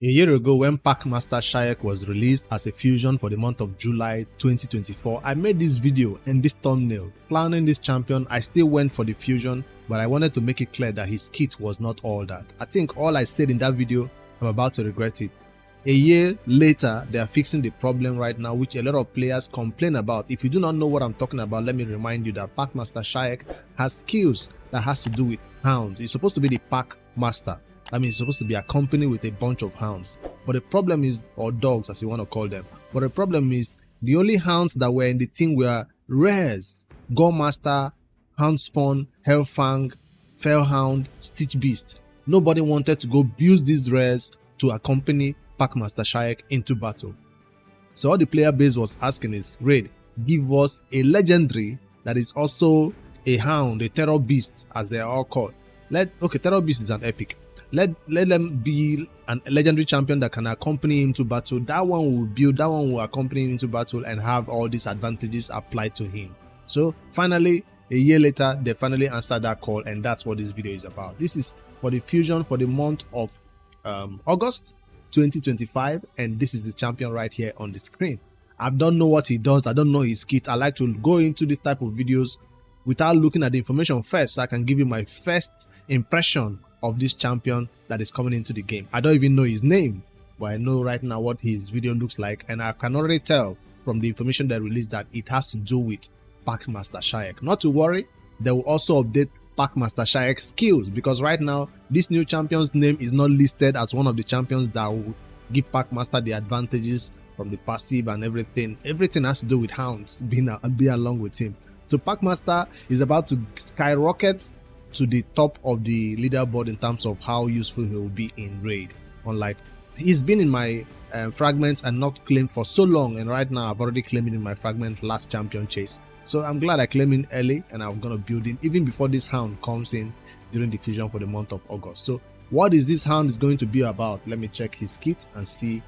year ago, when Packmaster Shy'ek was released as a fusion for the month of July 2024, I made this video and this thumbnail clowning this champion. I still went for the fusion, but I wanted to make it clear that his kit was not all that. I think all I said in that video, I'm about to regret it. A year later, they are fixing the problem right now, which a lot of players complain about. If you do not know what I'm talking about, let me remind you that Packmaster Shy'ek has skills that has to do with hounds. He's supposed to be the pack master. That means it's supposed to be a company with a bunch of hounds. But the problem is, or dogs as you want to call them. But the problem is, the only hounds that were in the team were rares: Goremaster, Houndspawn, Hellfang, Fellhound, Stitch Beast. Nobody wanted to go use these rares to accompany Packmaster Shy'ek into battle. So all the player base was asking is, Raid, give us a legendary that is also a hound, a terror beast as they are all called. Okay, terror beast is an epic. Let them be a legendary champion that can accompany him to battle. That one will build, that one will accompany him into battle and have all these advantages applied to him. So finally, a year later, they finally answered that call, and that's what this video is about. This is for the fusion for the month of August 2025, and this is the champion right here on the screen. I don't know what he does. I don't know his kit. I like to go into this type of videos without looking at the information first, so I can give you my first impression of this champion that is coming into the game. I don't even know his name, but I know right now what his video looks like, and I can already tell from the information they released that it has to do with Packmaster Shy'ek. Not to worry, they will also update Packmaster Shy'ek's skills, because right now this new champion's name is not listed as one of the champions that will give Packmaster the advantages from the passive and everything. Everything has to do with hounds being along with him. So Packmaster is about to skyrocket to the top of the leaderboard in terms of how useful he will be in raid. Unlike, he's been in my fragments and not claimed for so long, and right now I've already claimed him in my fragment last champion chase. So I'm glad I claimed him early, and I'm gonna build him even before this hound comes in during the fusion for the month of August. So what is this hound is going to be about? Let me check his kit and see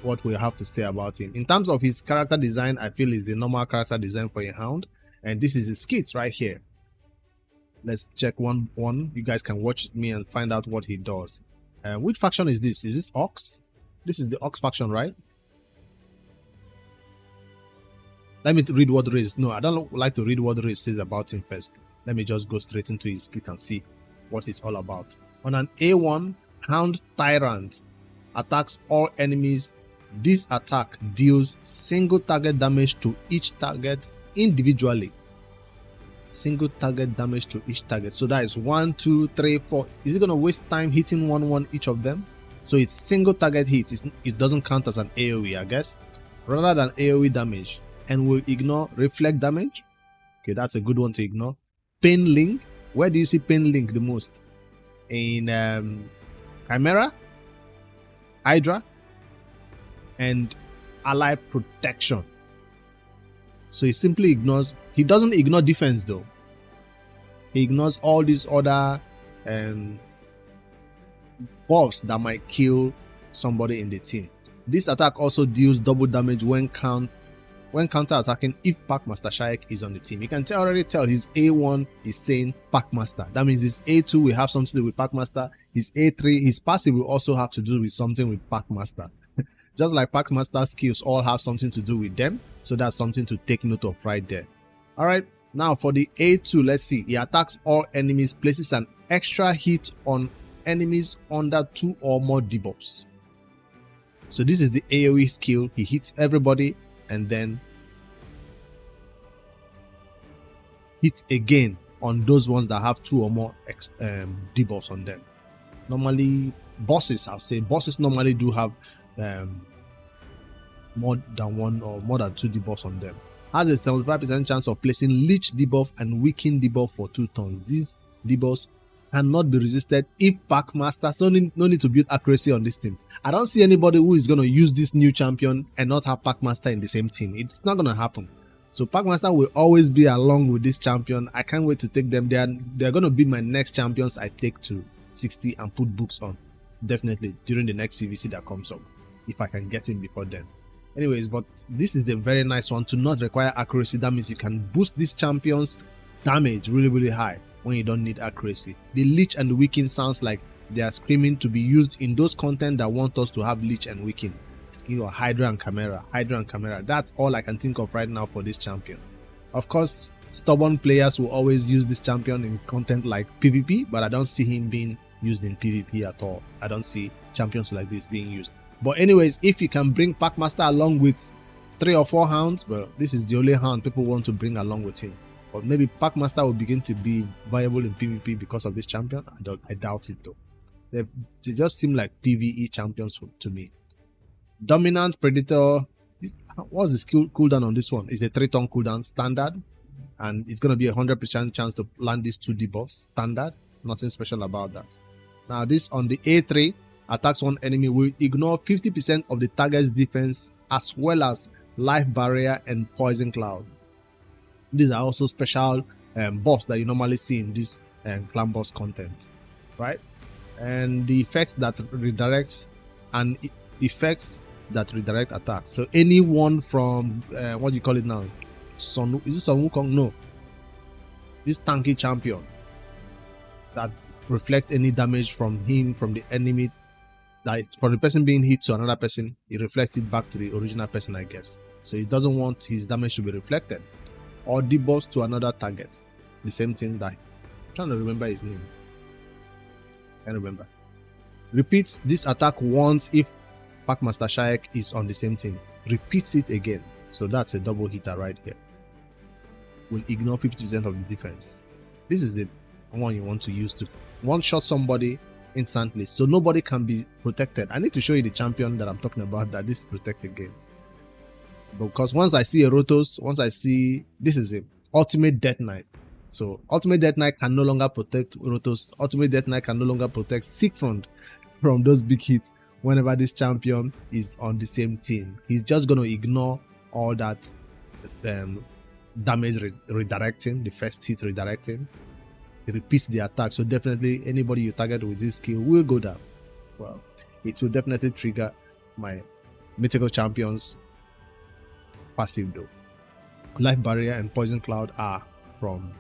what we have to say about him. In terms of his character design, I feel is a normal character design for a hound, and this is his kit right here. Let's check one. You guys can watch me and find out what he does. Which faction is this? Is this Ox? This is the Ox faction, right? Let me read what Raid. No, I don't like to read what Raid says about him first. Let me just go straight into his kit and see what it's all about. On an A1, Hound Tyrant attacks all enemies. This attack deals single target damage to each target individually. Single target damage to each target. So that is 1, 2, 3, 4. Is it going to waste time hitting 1 each of them? So it's single target hits. It doesn't count as an AoE, I guess, rather than AoE damage, and will ignore reflect damage. Okay, that's a good one to ignore. Pain Link. Where do you see Pain Link the most? In Chimera, Hydra, and Ally Protection. So he simply ignores. He doesn't ignore defense though. He ignores all these other buffs that might kill somebody in the team. This attack also deals double damage when counter attacking if Packmaster Shy'ek is on the team. You can already tell his A1 is saying Packmaster. That means his A2 will have something to do with Packmaster. His A3, his passive will also have to do with something with Packmaster. Just like Packmaster skills all have something to do with them. So that's something to take note of right there. Alright, now for the A2, let's see. He attacks all enemies, places an extra hit on enemies under 2 or more debuffs. So this is the AoE skill. He hits everybody and then hits again on those ones that have 2 or more debuffs on them. Normally, bosses, I'll say, bosses normally do have more than 1 or more than 2 debuffs on them. Has a 75% chance of placing Leech debuff and Weaken debuff for 2 turns. These debuffs cannot be resisted if Packmaster, so no need to build accuracy on this team. I don't see anybody who is going to use this new champion and not have Packmaster in the same team. It's not going to happen. So Packmaster will always be along with this champion. I can't wait to take them. They're going to be my next champions I take to 60 and put books on. Definitely during the next CVC that comes up, if I can get in before then. Anyways, but this is a very nice one to not require accuracy. That means you can boost this champion's damage really high when you don't need accuracy. The Leech and the Weaken sounds like they are screaming to be used in those content that want us to have Leech and Weaken. Hydra and Chimera, Hydra and Chimera. That's all I can think of right now for this champion. Of course, stubborn players will always use this champion in content like PvP, but I don't see him being used in PvP at all. I don't see champions like this being used. But anyways, if you can bring Packmaster along with 3 or 4 hounds, well, this is the only hound people want to bring along with him. But maybe Packmaster will begin to be viable in PvP because of this champion. I doubt it though. They just seem like PvE champions to me. Dominant Predator. What's the skill cooldown on this one? It's a 3-turn cooldown standard, and it's going to be a 100% chance to land these 2 debuffs standard. Nothing special about that. Now this on the A3, attacks one enemy will ignore 50% of the target's defense as well as life barrier and poison cloud. These are also special buffs that you normally see in this clan boss content, right? And the effects that redirects and effects that redirect attacks. So anyone from what do you call it now? Is it Sun Wukong? No. This tanky champion that reflects any damage from him, from the enemy, that for the person being hit to another person, it reflects it back to the original person, I guess. So he doesn't want his damage to be reflected. Or debuffs to another target. The same thing that I'm trying to remember his name. Can't remember. Repeats this attack once if Packmaster Shy'ek is on the same team. Repeats it again. So that's a double hitter right here. Will ignore 50% of the defense. This is the one you want to use to one-shot somebody instantly, so nobody can be protected. I need to show you the champion that I'm talking about that this protects against. Because once I see a Rotos, once I see this is a Ultimate Death Knight. So Ultimate Death Knight can no longer protect Rotos. Ultimate Death Knight can no longer protect Siegfried from those big hits whenever this champion is on the same team. He's just going to ignore all that damage redirecting, the first hit redirecting. It repeats the attack, so definitely anybody you target with this skill will go down. Well, it will definitely trigger my mythical champions passive though. Life barrier and poison cloud are from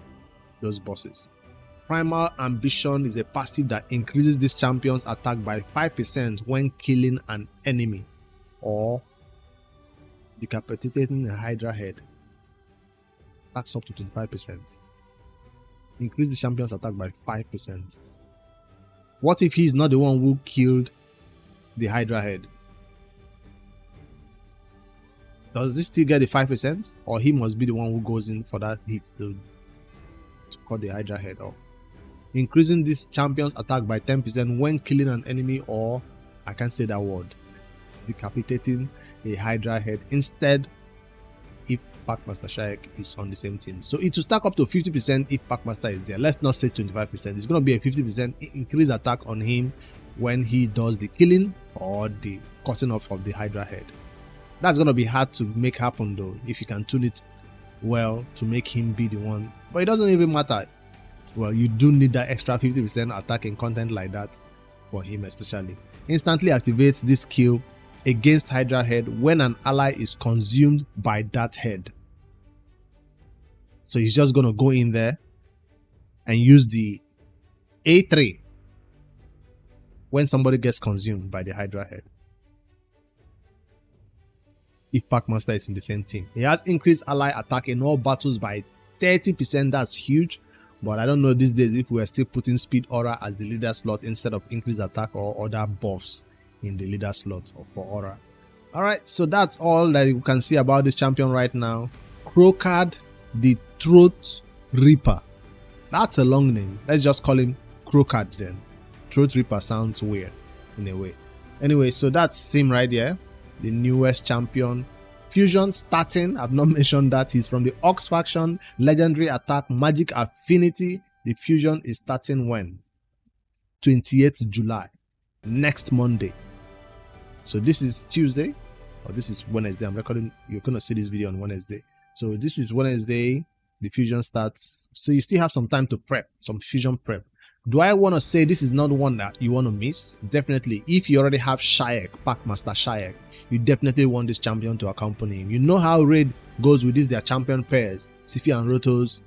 those bosses. Primal ambition is a passive that increases this champion's attack by 5% when killing an enemy or decapitating a Hydra head. Stacks up to 25%. Increase the champion's attack by 5%. What if he's not the one who killed the Hydra head? Does this still get the 5%? Or he must be the one who goes in for that hit to cut the Hydra head off? Increasing this champion's attack by 10% when killing an enemy or, I can't say that word, decapitating a Hydra head instead if Packmaster Shy'ek is on the same team. So it will stack up to 50% if Packmaster is there. Let's not say 25%. It's going to be a 50% increased attack on him when he does the killing or the cutting off of the Hydra head. That's going to be hard to make happen though, if you can tune it well to make him be the one. But it doesn't even matter. Well, you do need that extra 50% attack in content like that for him especially. Instantly activates this skill against Hydra head when an ally is consumed by that head. So he's just going to go in there and use the A3 when somebody gets consumed by the Hydra head. If Packmaster is in the same team. He has increased ally attack in all battles by 30%. That's huge. But I don't know these days if we are still putting speed aura as the leader slot instead of increased attack or other buffs in the leader slot for aura. Alright, so that's all that you can see about this champion right now. Kro'khad the Throatripper. That's a long name. Let's just call him Kro'khad then. Throatripper sounds weird in a way. Anyway, so that's him right there. The newest champion. Fusion starting. I've not mentioned that. He's from the Ox faction. Legendary attack. Magic Affinity. The fusion is starting when? 28th July. Next Monday. So this is Tuesday. Or this is Wednesday. I'm recording. You're going to see this video on Wednesday. So this is Wednesday. The fusion starts. So you still have some time to prep. Some fusion prep. Do I want to say this is not one that you want to miss? Definitely. If you already have Shy'ek, Packmaster Shy'ek, you definitely want this champion to accompany him. You know how Raid goes with their champion pairs. Sifi and Rotos,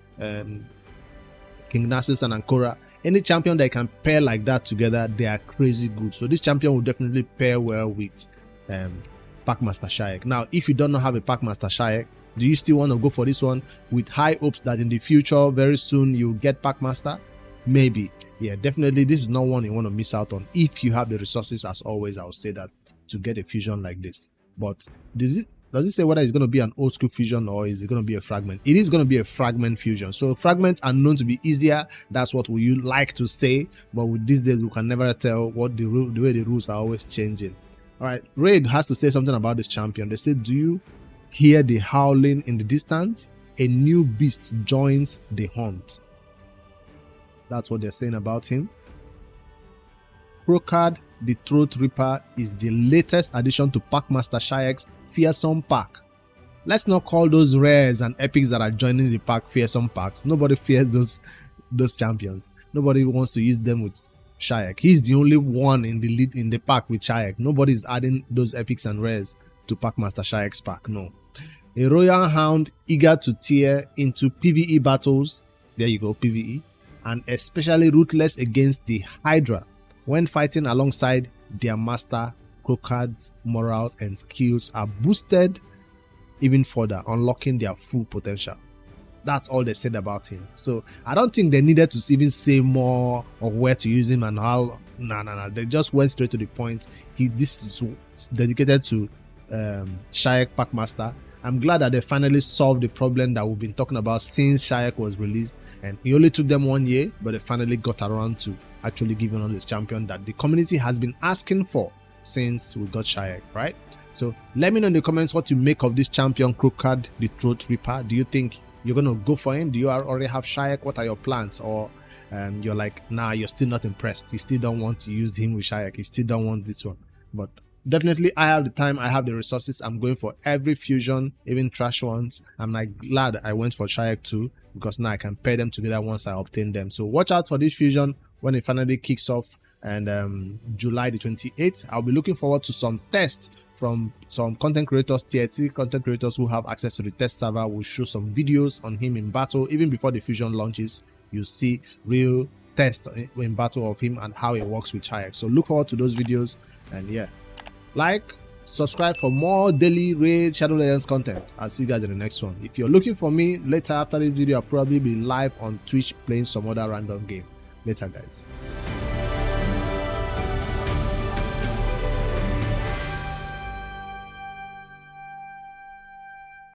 King Nasus and Ankora. Any champion that can pair like that together, they are crazy good. So this champion will definitely pair well with Packmaster Shy'ek. Now, if you don't have a Packmaster Shy'ek, do you still want to go for this one with high hopes that in the future, very soon, you'll get Packmaster? Maybe. Yeah, definitely this is not one you want to miss out on if you have the resources, as always. I would say that to get a fusion like this. But does it say whether it's going to be an old school fusion or is it going to be a fragment? It is going to be a fragment fusion. So fragments are known to be easier. That's what we like to say. But with these days, we can never tell what the way the rules are always changing. All right, Raid has to say something about this champion. They say, do you hear the howling in the distance? A new beast joins the hunt. That's what they're saying about him. Kro'khad the Throatripper is the latest addition to Packmaster Shy'ek's fearsome pack. Let's not call those rares and epics that are joining the pack fearsome packs. Nobody fears those champions. Nobody wants to use them with Shy'ek. He's the only one in the pack with Shy'ek. Nobody is adding those epics and rares to Packmaster Shy'ek's pack. No. A royal hound eager to tear into PvE battles. There you go, PvE. And especially ruthless against the Hydra when fighting alongside their master. Kro'khad's morals and skills are boosted even further, unlocking their full potential. That's all they said about him. So I don't think they needed to even say more of where to use him and how. No. They just went straight to the point. This is dedicated to Shy'ek Packmaster. I'm glad that they finally solved the problem that we've been talking about since Shy'ek was released, and it only took them 1 year, but they finally got around to actually giving on this champion that the community has been asking for since we got Shy'ek, right? So let me know in the comments what you make of this champion, Kro'khad the Throatripper. Do you think you're gonna go for him? Do you already have Shy'ek? What are your plans? Or you're like, nah, you're still not impressed. You still don't want to use him with Shy'ek. You still don't want this one. But definitely, I have the time, I have the resources. I'm going for every fusion, even trash ones. I'm like glad I went for Shy'ek too, because now I can pair them together once I obtain them. So watch out for this fusion when it finally kicks off, and July the 28th. I'll be looking forward to some tests from some content creators, tier 3 content creators who have access to the test server. Will show some videos on him in battle. Even before the fusion launches, you see real tests in battle of him and how it works with Shy'ek. So look forward to those videos, and yeah, like, subscribe for more daily Raid Shadow Legends content. I'll see you guys in the next one. If you're looking for me later after this video, I'll probably be live on Twitch playing some other random game. Later, guys.